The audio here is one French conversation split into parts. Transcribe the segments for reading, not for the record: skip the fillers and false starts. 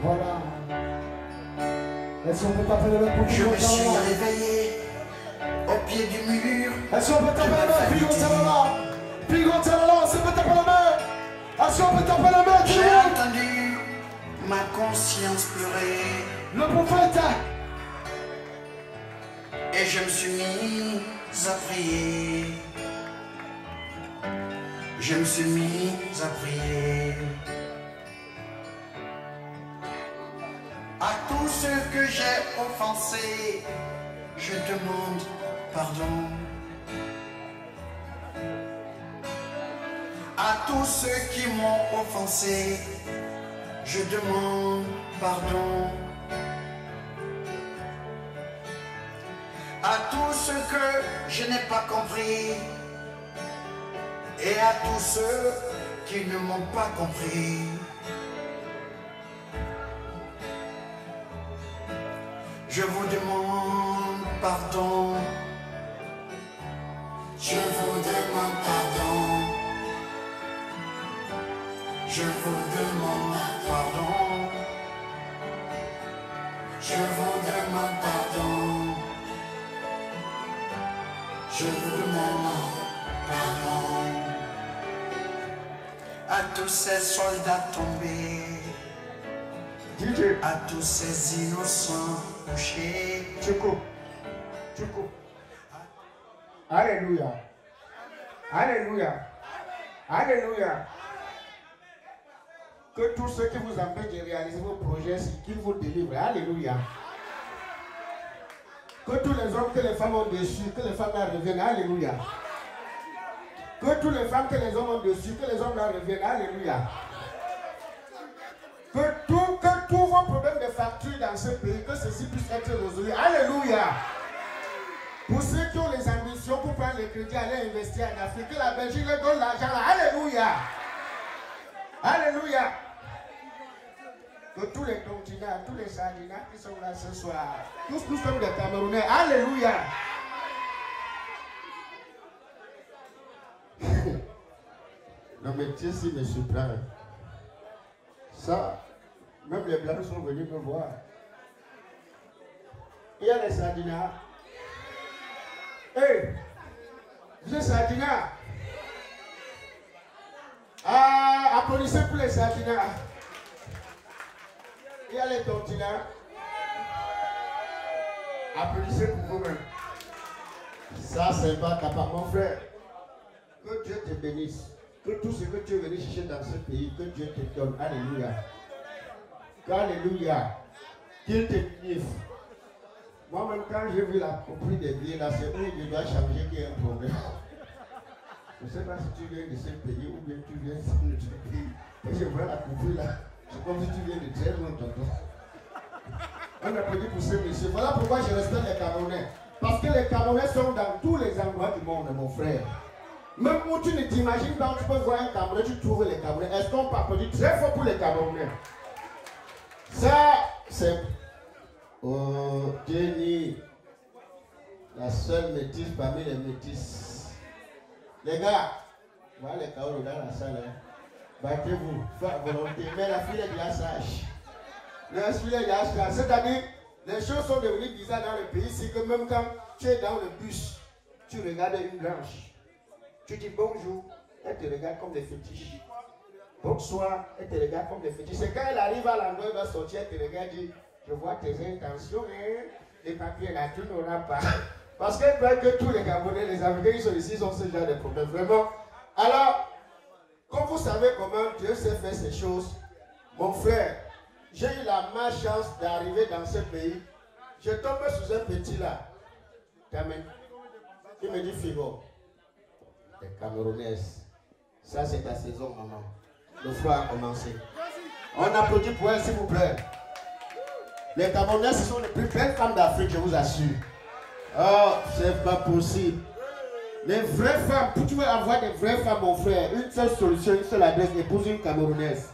Voilà. Est-ce qu'on peut taper le même pour Je me suis réveillé au pied du mur. Est-ce qu'on peut taper la main? Pigo Talala. Pigo Talala, est-ce qu'on peut taper la main? Est-ce qu'on peut taper la main? J'ai entendu ma conscience pleurer. Le prophète. Et je me suis mis à prier. Je me suis mis à prier. À tous ceux que j'ai offensés, je demande pardon. À tous ceux qui m'ont offensé, je demande pardon. À tous ceux que je n'ai pas compris et à tous ceux qui ne m'ont pas compris, je vous demande pardon. Je vous demande pardon. Je vous demande pardon. Je vous demande pardon. Je vous demande pardon. À tous ces soldats tombés, à tous ces innocents couchés. Tchoukou. Tchoukou. Alléluia. Alléluia. Alléluia. Que tous ceux qui vous empêchent de réaliser vos projets, qu'ils vous délivrent. Alléluia. Que tous les hommes que les femmes ont déçus, que les femmes leur reviennent. Alléluia. Que toutes les femmes que les hommes ont déçus, que les hommes leur reviennent. Alléluia. Que tous vos problèmes de facture dans ce pays, que ceci puisse être résolu. Alléluia. Pour ceux qui ont les ambitions pour prendre le crédit, aller investir en Afrique, que la Belgique leur donne l'argent. Alléluia. Alléluia. Que tous les continents, tous les sardinats qui sont là ce soir, tous comme des Camerounais. Alléluia. Le métier si me surprend. Ça, même les blancs sont venus me voir. Il y a les sardinats. Hey, les sardinats. Ah, applaudissez pour les sardinats. Il y a les continents. Applaudissez pour vous-même. Ça, c'est pas capable, mon frère. Que Dieu te bénisse. Que tout ce que tu es venu chercher dans ce pays, que Dieu te donne. Alléluia. Alléluia. Qu'il te bénisse. Moi-même, quand j'ai vu la prix des billets, là, c'est où je dois changer qu'il y a un problème. Je ne sais pas si tu viens de ce pays ou bien tu viens de ce pays. Et je vois la coupe là. C'est comme si tu viens de très loin, tonton. On applaudit pour ce monsieur. Voilà pourquoi je respecte les Camerounais. Parce que les Camerounais sont dans tous les endroits du monde, mon frère. Même où tu ne t'imagines pas où tu peux voir un Camerounais, tu trouves les Camerounais. Est-ce qu'on peut applaudir très fort pour les Camerounais? Ça, c'est... Oh, Jenny, la seule métisse parmi les métisses. Les gars, voilà les Kaoros dans la salle. Hein. Battez-vous, faites volonté. Mais la fille est déjà sage. La fille est déjà sage. C'est-à-dire, les choses sont devenues bizarres dans le pays. C'est que même quand tu es dans le bus, tu regardes une blanche. Tu dis bonjour, elle te regarde comme des fétiches. Bonsoir, elle te regarde comme des fétiches. C'est quand elle arrive à l'endroit, elle va sortir, elle te regarde et dit, je vois tes intentions, hein. Les papiers là, tu n'auras pas. Parce qu'elle croit que tous les Gabonais, les Africains qui sont ici, ont ce genre de problème. Vraiment. Alors, comme vous savez comment Dieu sait faire ces choses, mon frère, j'ai eu la malchance d'arriver dans ce pays. Je tombe sous un petit là. Amen. Il me dit, Figo, les Camerounaises, ça c'est ta saison, maman. Le froid a commencé. On applaudit pour elle, s'il vous plaît. Les Camerounaises, ce sont les plus belles femmes d'Afrique, je vous assure. Oh, c'est pas possible. Les vraies femmes, pour tu veux avoir des vraies femmes, mon frère, une seule solution, une seule adresse, épouse une Camerounaise.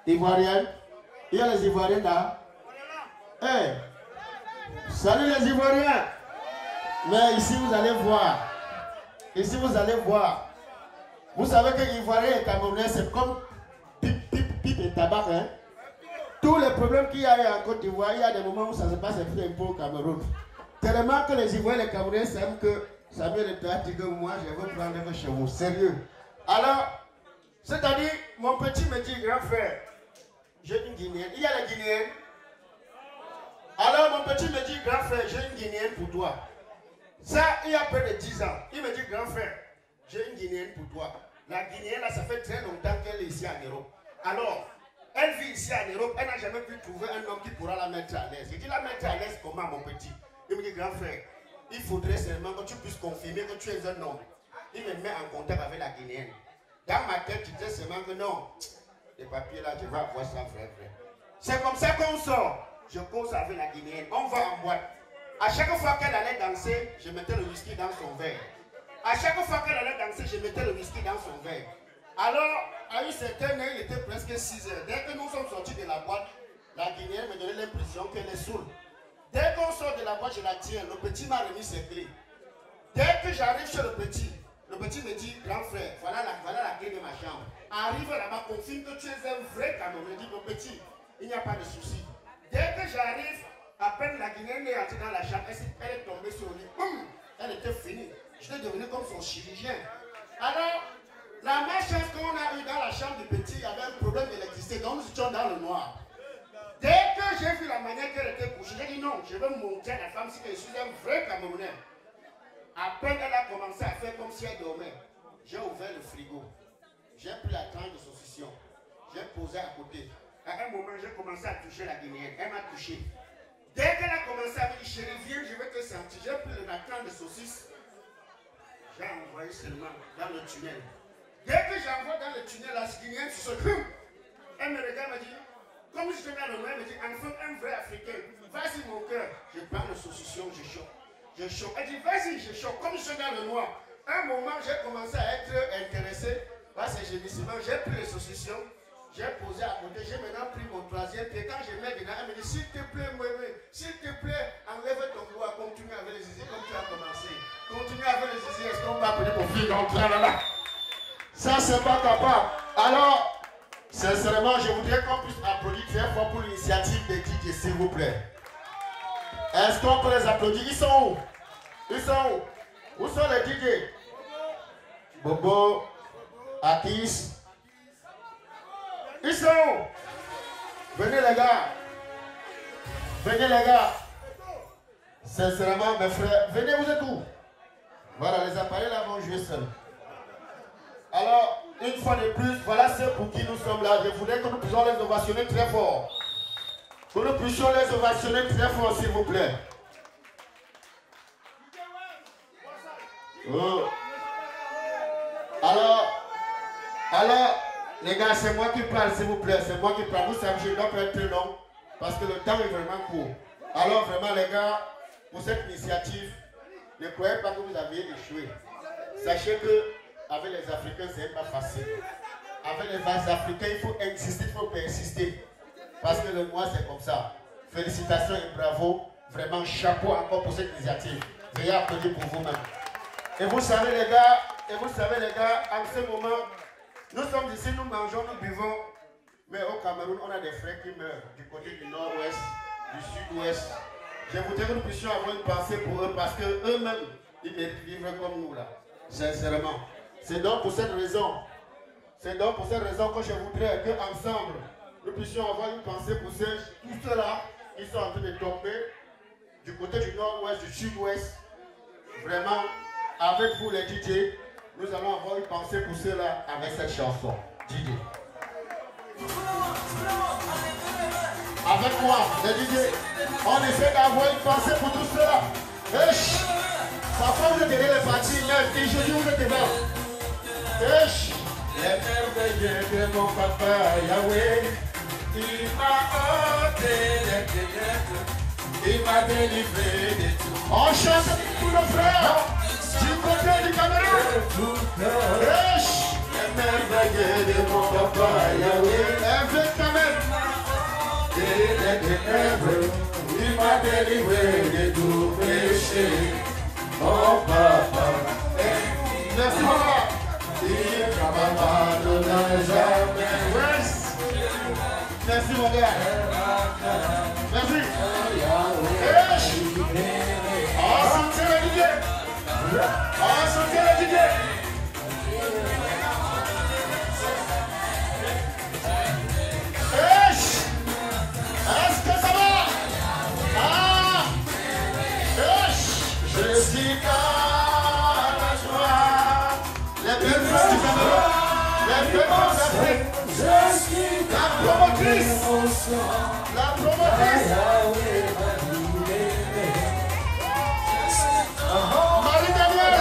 Ivoirienne. Il y a les Ivoiriens là. Hey. Salut les Ivoiriens. Mais ici vous allez voir. Ici vous allez voir. Vous savez que les Ivoiriens et Camerounais, c'est comme pipe et tabac. Hein? Tous les problèmes qu'il y a en Côte d'Ivoire, il y a des moments où ça se passe un peu au Cameroun. Tellement que les Ivoiriens et les Camerounais savent que ça vient de toi, que moi, je veux prendre chez vous. Sérieux. Alors, c'est-à-dire, mon petit me dit, grand frère, j'ai une Guinéenne. Il y a les Guinéens. Alors, mon petit me dit, grand frère, j'ai une Guinéenne pour toi. Ça, il y a près de 10 ans. Il me dit, grand frère, j'ai une Guinéenne pour toi. La Guinéenne, là, ça fait très longtemps qu'elle est ici en Europe. Alors, elle vit ici en Europe, elle n'a jamais pu trouver un homme qui pourra la mettre à l'aise. Je dis, la mettre à l'aise comment, mon petit? Il me dit, grand frère, il faudrait seulement que tu puisses confirmer que tu es un homme. Il me met en contact avec la Guinéenne. Dans ma tête, je disais seulement que non, les papiers là, je vais avoir ça, frère. C'est comme ça qu'on sort. Je cause avec la Guinéenne. On va en boîte. À chaque fois qu'elle allait danser, je mettais le whisky dans son verre. À chaque fois qu'elle allait danser, je mettais le whisky dans son verre. Alors, à une certaine heure, il était presque 6 heures. Dès que nous sommes sortis de la boîte, la Guinéenne me donnait l'impression qu'elle est saoule. Dès qu'on sort de la boîte, je la tiens. Le petit m'a remis ses clés. Dès que j'arrive chez le petit me dit, grand frère, voilà la clé de ma chambre. Arrive là-bas, confirme que tu es un vrai Camerounais. Je dis, mon petit, il n'y a pas de souci. Dès que j'arrive, à peine la Guinéenne est entrée dans la chambre, elle est tombée sur le lit. Boum, elle était finie. J'étais devenu comme son chirurgien. Alors, la même chance qu'on a eu dans la chambre du petit, il y avait un problème d'électricité, donc nous étions dans le noir. Dès que j'ai vu la manière qu'elle était couchée, j'ai dit non, je veux montrer à la femme si je suis un vrai Camerounais. À peine elle a commencé à faire comme si elle dormait. J'ai ouvert le frigo. J'ai pris la tranche de saucisson. J'ai posé à côté. À un moment, j'ai commencé à toucher la Guinéenne. Elle m'a touché. Dès qu'elle a commencé à me dire, chérie, viens, je vais te sentir. J'ai pris la tranche de saucisse. J'ai envoyé seulement dans le tunnel. Dès que j'envoie dans le tunnel, la Guinéenne se dit, elle me regarde et me dit, comme je suis dans le noir, elle me dit, enfin, un vrai Africain, vas-y mon cœur. Je prends le saucisson, je choque. Je choque. Elle dit, vas-y, je choque. Comme je suis dans le noir, un moment, j'ai commencé à être intéressé par ces gémissements. J'ai pris le saucisson, j'ai posé à côté, j'ai maintenant pris mon troisième pied. Quand je mets dedans, elle me dit, s'il te plaît, s'il te plaît, enlève ton doigt, continue avec les zizi comme tu as commencé. Continue avec les zizi, est-ce qu'on va appeler ton fils d'entrée là? Ça, c'est pas capable. Alors, sincèrement, je voudrais qu'on puisse applaudir très fort pour l'initiative de DJ, s'il vous plaît. Est-ce qu'on peut les applaudir? Ils sont où? Ils sont où? Où sont les DJ? Bobo, Atis. Ils sont où? Venez les gars. Venez les gars. Sincèrement, mes frères, venez, vous êtes où? Voilà, les appareils là vont jouer seuls. Alors, une fois de plus, voilà ceux pour qui nous sommes là. Je voudrais que nous puissions les ovationner très fort. Que nous puissions les ovationner très fort, s'il vous plaît. Oh. Alors, les gars, c'est moi qui parle, s'il vous plaît. C'est moi qui parle. Vous savez, je ne dois pas être très long parce que le temps est vraiment court. Alors, vraiment, les gars, pour cette initiative, ne croyez pas que vous avez échoué. Sachez que avec les Africains, ce n'est pas facile. Avec les Africains, il faut insister, il faut persister. Parce que le mois, c'est comme ça. Félicitations et bravo. Vraiment, chapeau encore pour cette initiative. Veuillez applaudir pour vous-même. Et vous savez, les gars, en ce moment, nous sommes ici, nous mangeons, nous buvons. Mais au Cameroun, on a des frères qui meurent du côté du nord-ouest, du sud-ouest. Je voudrais que nous puissions avoir une pensée pour eux parce qu'eux-mêmes, ils méritent de vivre comme nous là. Sincèrement. C'est donc pour cette raison que je voudrais qu'ensemble, nous puissions avoir une pensée pour tous ceux-là qui sont en train de tomber du côté du nord-ouest, du sud-ouest. Vraiment, avec vous les DJ, nous allons avoir une pensée pour ceux-là avec cette chanson. DJ. Avec moi, les DJ, on essaie d'avoir une pensée pour tout cela. Parfois vous êtes derrière les parties, mais aujourd'hui vous êtes devant. Les merveilleux de mon papa Yahweh, il m'a ôté les ténèbres, il m'a délivré de tout. On chante pour nos frères du côté du Cameroun. Les merveilleux de mon papa Yahweh, avec quand même. Les ténèbres, il m'a délivré de tout péché. Oh papa, merci papa. il ne m'abandonnera jamais. Merci mon gars. Merci. On soutient le DJ. On soutient le DJ. Est-ce que ça va? Ah! Je suis dans la joie. Les belles femmes du Cameroun. Les belles femmes d'Afrique. La promotrice. La promotrice. Marie-Danielle.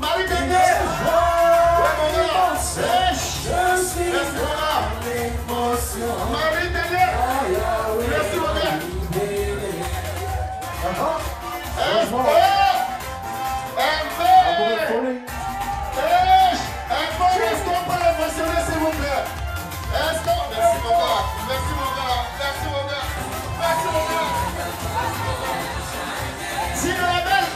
Marie-Danielle. Merci mon gars. Marie-Danielle. Merci mon gars. Est-ce qu'on peut l'émotionner s'il vous plaît? Est-ce que... Merci mon gars. Merci mon gars. Merci mon gars. Merci mon gars. Si le label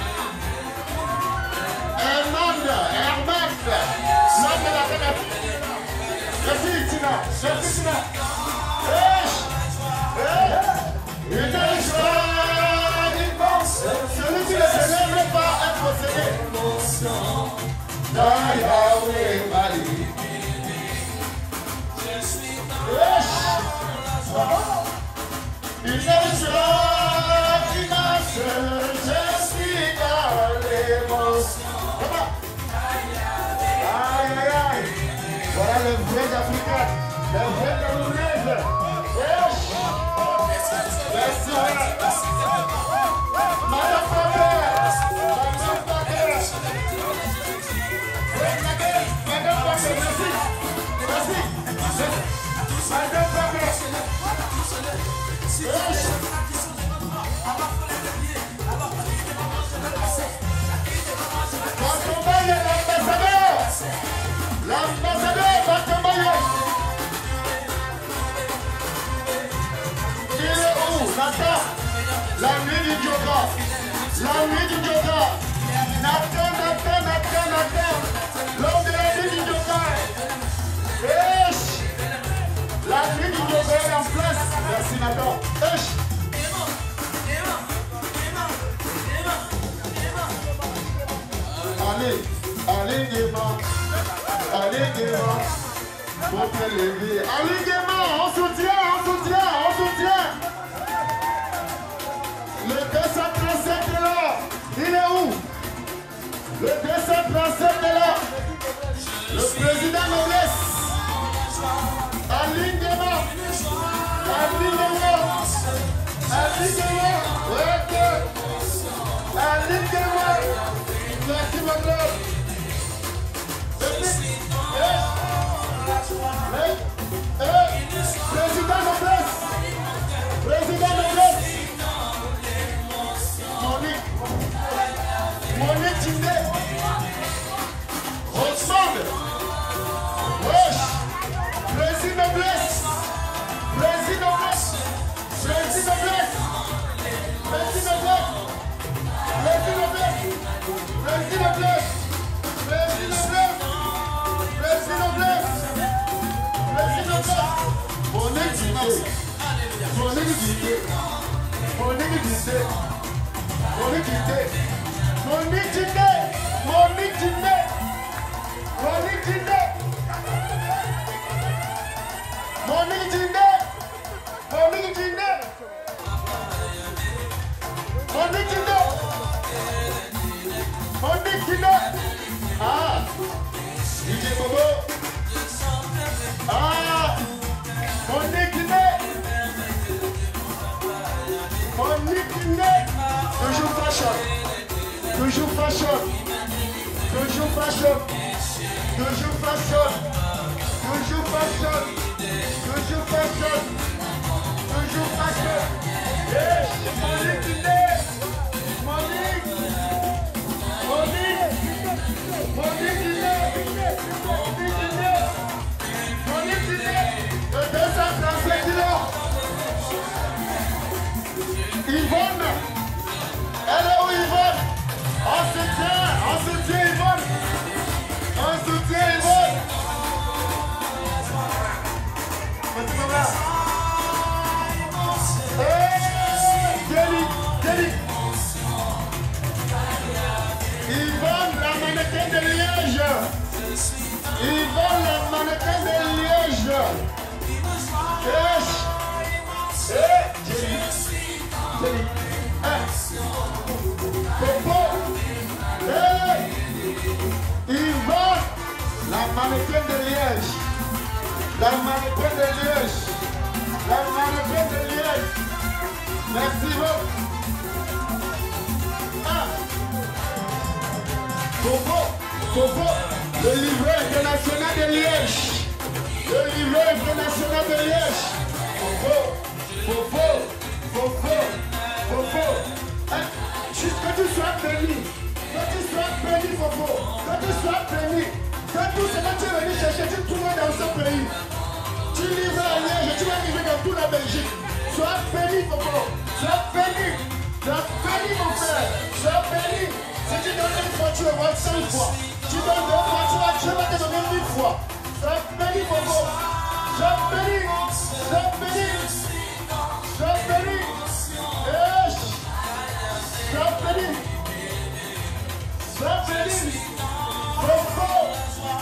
Herman l'homme de la fenêtre. Merci Tina. Merci Tina. Une joie, celui qui ne se lève pas est possédé. Dans Yahweh Mali. Une joie qui marche, je suis dans l'émotion. Aïe aïe aïe. Voilà les vrais Africains, les vrais Camerounaises. Merci. Madame Paquet. Madame Paquet, merci. Merci. Madame Paquet. Batombaye, l'ambassadeur Batombaye. Il est où? Nathan, la nuit du Djoka. La nuit du Djoka. Nathan. L'homme de la nuit du Djoka. La nuit du Djoka est en place. Merci Nathan. Allez gaiement, pour te lever. Allez gaiement, on soutient. Le 237 est là. Il est où? Le 237 est là. Le président Noblesse. Allez gaiement. Merci mon frère. Président Noblesse. Monique Tindé. Osmond. Wesh. Président Noblesse. Ah, DJ Bobo. Ah, Monique Guiné. Toujours fashion. Yes, Monique Guiné. Yvonne, elle est où Yvonne? On se tient Yvonne. On Ils veulent les mannequins de Liège. Ils veulent la mannequin de Liège. La mannequin de Liège. La mannequin de Liège. Merci beaucoup. Fofo, le livret international de Liège. Le livret international de Liège. Fofo. Juste que tu sois béni. Que tu sois béni, Fofo. Que tu sois béni. Que tout ce que tu es venu chercher, tu trouves dans ce pays. Tu livres à Liège, tu vas livrer dans toute la Belgique. Sois béni, Fofo. Sois béni. Sois béni, mon frère. Sois béni. Si tu donnes une fois, tu le vois 5 fois. Tu donnes 2 fois, tu vas te donner 1000 fois. Sois béni, Fofo. Sois béni. Sois béni. Sois béni. Sois béni. Sois béni.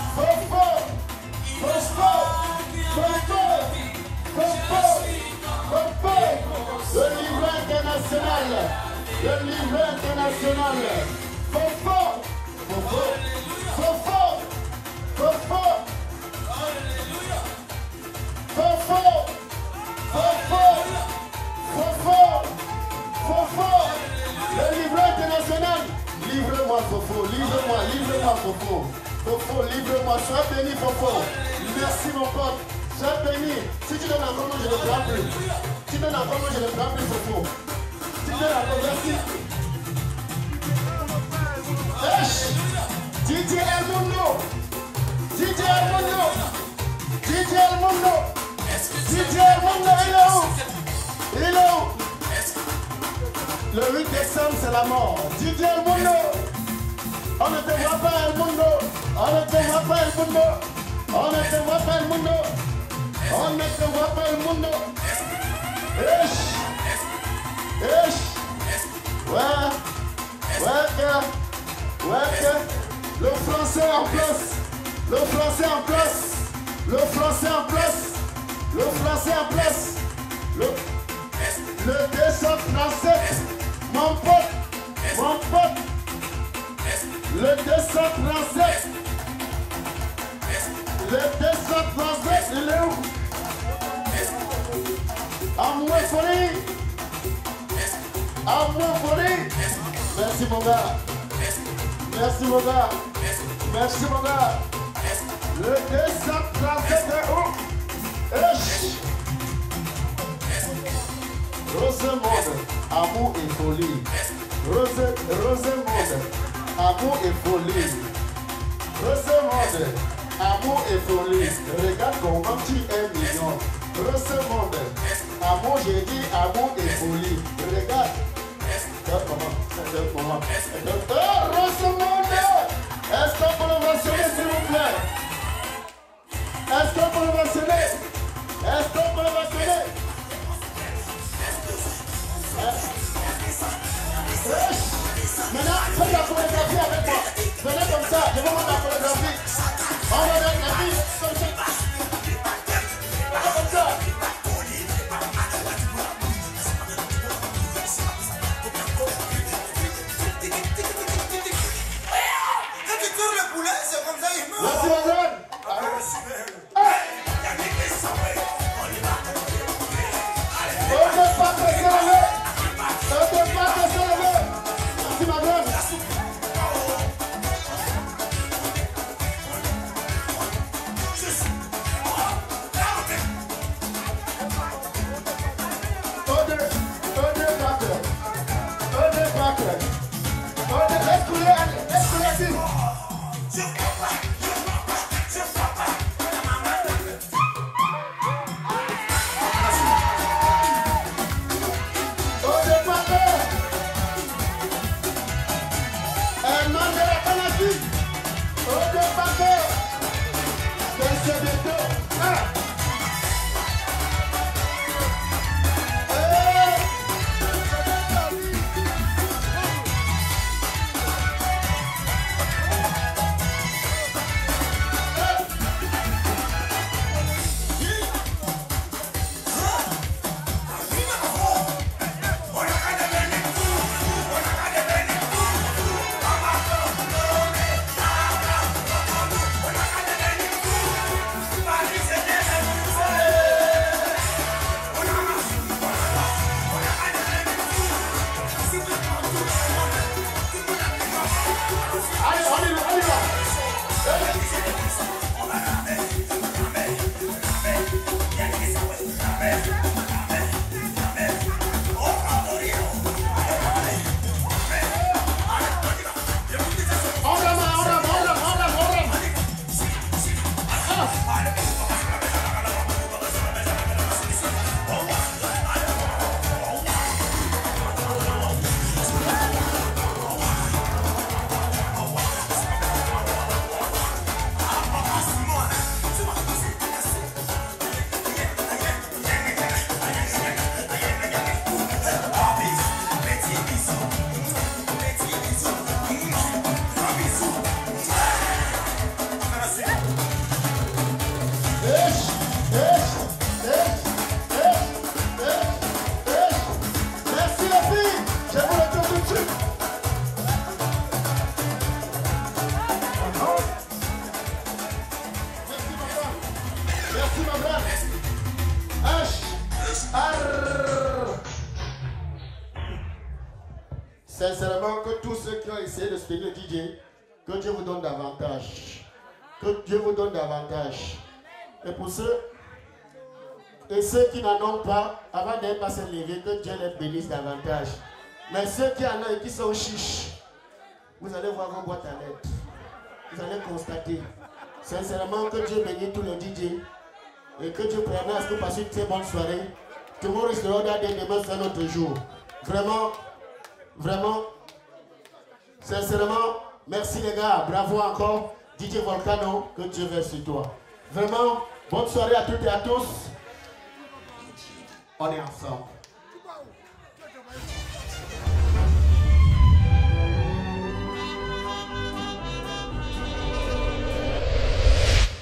Fofo. Le livre international. Le livre international. Fofo. Le livre international. Livre-moi, Fofo. Livre-moi, Fofo. Fofo, livre-moi. Sois béni, Fofo. Merci, mon pote. Sois béni. Si tu donnes encore, moi, je ne le prends plus. Si tu donnes encore, moi, je ne le prends plus, Fofo. Si tu donnes encore, merci. DJ El Mundo, il est où? Le 8 décembre, c'est la mort. DJ El Mundo, on ne te voit pas, El Mundo. On ne te voit pas, El Mundo. Ouais. Le français en place. Le 237. Mon pote. Le 237. Il est où? Amour folie. Merci mon gars. Le 237 est où? Rosemonde, amour et folie. Rosemonde, amour et folie. Regarde comment tu es mignon. Rosemonde, amour, j'ai dit amour et folie. Regarde. Rosemonde, est-ce qu'on peut le mentionner, s'il vous plaît? Maintenant, faites la chorégraphie avec moi. Venez comme ça, je vais voir la chorégraphie. On va mettre la vie comme ça. Comme ça. Quand tu tournes le poulet, c'est comme ça, il meurt. Merci, madame. Merci ma frère. Sincèrement, que tous ceux qui ont essayé de se tenir DJ, que Dieu vous donne davantage. Que Dieu vous donne davantage. Et pour ceux et ceux qui n'en ont pas, avant d'être pas se lever, que Dieu les bénisse davantage. Mais ceux qui en ont et qui sont chiches, vous allez voir vos boîtes à lettres. Vous allez constater. Sincèrement, que Dieu bénisse tous les DJ. Et que Dieu permette à ce que vous passiez une très bonne soirée. Tomorrow is the other day, demain c'est un autre jour. Vraiment, vraiment, sincèrement, merci les gars, bravo encore. DJ Volcano, que Dieu veille sur toi. Vraiment, bonne soirée à toutes et à tous. On est ensemble.